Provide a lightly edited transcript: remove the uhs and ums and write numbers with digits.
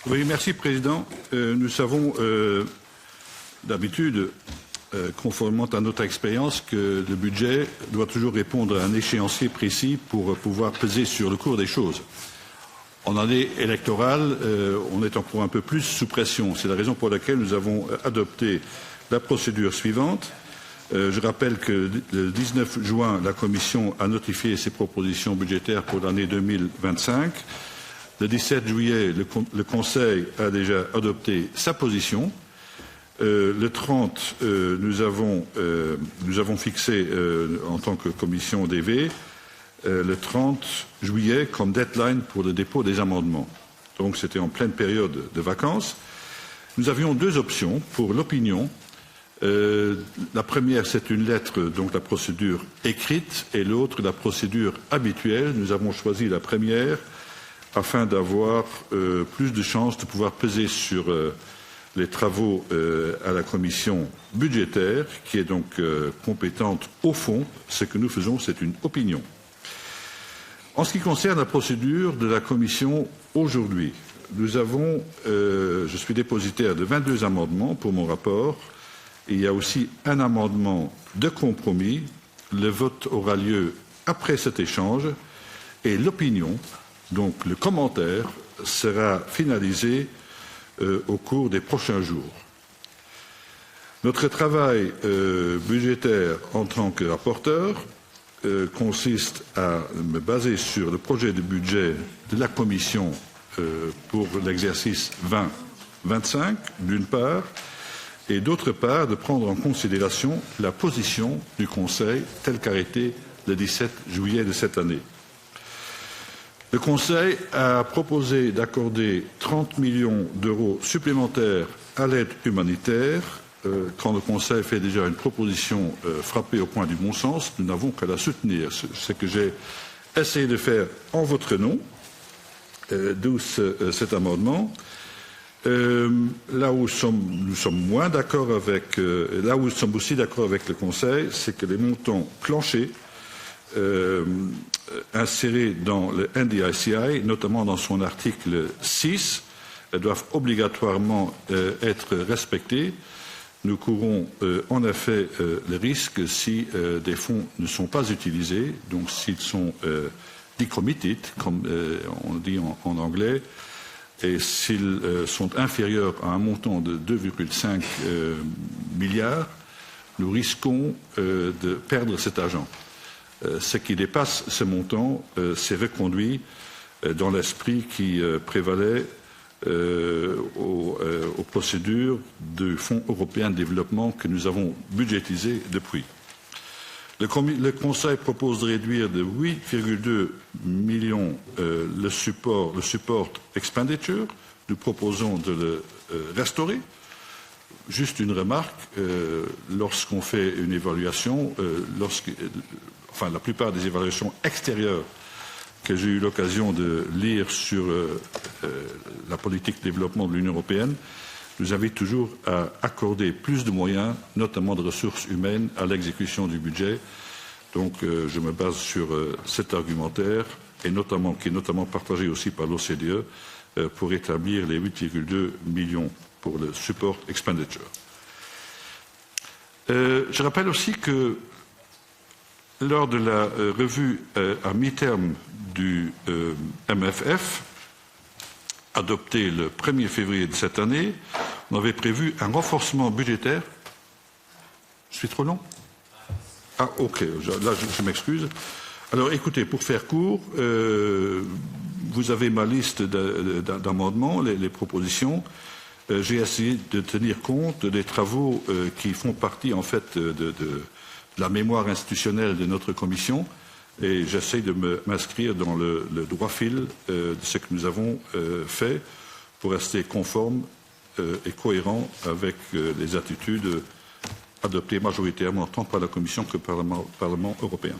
Oui, merci Président. Nous savons d'habitude, conformément à notre expérience, que le budget doit toujours répondre à un échéancier précis pour pouvoir peser sur le cours des choses. En année électorale, on est encore un peu plus sous pression. C'est la raison pour laquelle nous avons adopté la procédure suivante. Je rappelle que le 19 juin, la Commission a notifié ses propositions budgétaires pour l'année 2025. Le 17 juillet, le Conseil a déjà adopté sa position. Le 30, nous avons fixé, en tant que Commission DV, le 30 juillet comme deadline pour le dépôt des amendements. Donc c'était en pleine période de vacances. Nous avions deux options pour l'opinion. La première, c'est une lettre, donc la procédure écrite, et l'autre, la procédure habituelle. Nous avons choisi la première afin d'avoir plus de chances de pouvoir peser sur les travaux à la commission budgétaire, qui est donc compétente au fond. Ce que nous faisons, c'est une opinion. En ce qui concerne la procédure de la commission aujourd'hui, nous avons, je suis dépositaire de 22 amendements pour mon rapport. Il y a aussi un amendement de compromis. Le vote aura lieu après cet échange et l'opinion, donc le commentaire, sera finalisé au cours des prochains jours. Notre travail budgétaire en tant que rapporteur consiste à me baser sur le projet de budget de la Commission pour l'exercice 2025, d'une part, et d'autre part, de prendre en considération la position du Conseil telle qu'arrêtée le 17 juillet de cette année. Le Conseil a proposé d'accorder 30 millions d'euros supplémentaires à l'aide humanitaire. Quand le Conseil fait déjà une proposition frappée au coin du bon sens, nous n'avons qu'à la soutenir. C'est ce que j'ai essayé de faire en votre nom, d'où cet amendement. Là où nous sommes moins d'accord avec, là où nous sommes aussi d'accord avec le Conseil, c'est que les montants planchers insérés dans le NDICI, notamment dans son article 6, doivent obligatoirement être respectés. Nous courons en effet le risque, si des fonds ne sont pas utilisés, donc s'ils sont decommitted, comme on dit en anglais, et s'ils sont inférieurs à un montant de 2,5 milliards, nous risquons de perdre cet argent. Ce qui dépasse ce montant s'est reconduit dans l'esprit qui prévalait aux procédures du Fonds européen de développement que nous avons budgétisé depuis. Le Conseil propose de réduire de 8,2 millions le support expenditure. Nous proposons de le restaurer. Juste une remarque, lorsqu'on fait une évaluation, la plupart des évaluations extérieures que j'ai eu l'occasion de lire sur la politique de développement de l'Union européenne, nous invitent toujours à accorder plus de moyens, notamment de ressources humaines, à l'exécution du budget. Donc je me base sur cet argumentaire, qui est notamment partagé aussi par l'OCDE, pour établir les 8,2 millions pour le support expenditure. Je rappelle aussi que lors de la revue à mi-terme du MFF, adoptée le 1er février de cette année, on avait prévu un renforcement budgétaire. Je suis trop long? Ah, ok, là je m'excuse. Alors écoutez, pour faire court, vous avez ma liste d'amendements, les propositions. J'ai essayé de tenir compte des travaux qui font partie en fait de la mémoire institutionnelle de notre commission, et j'essaie de m'inscrire dans le droit fil de ce que nous avons fait pour rester conforme et cohérent avec les attitudes adoptées majoritairement tant par la Commission que par le Parlement européen.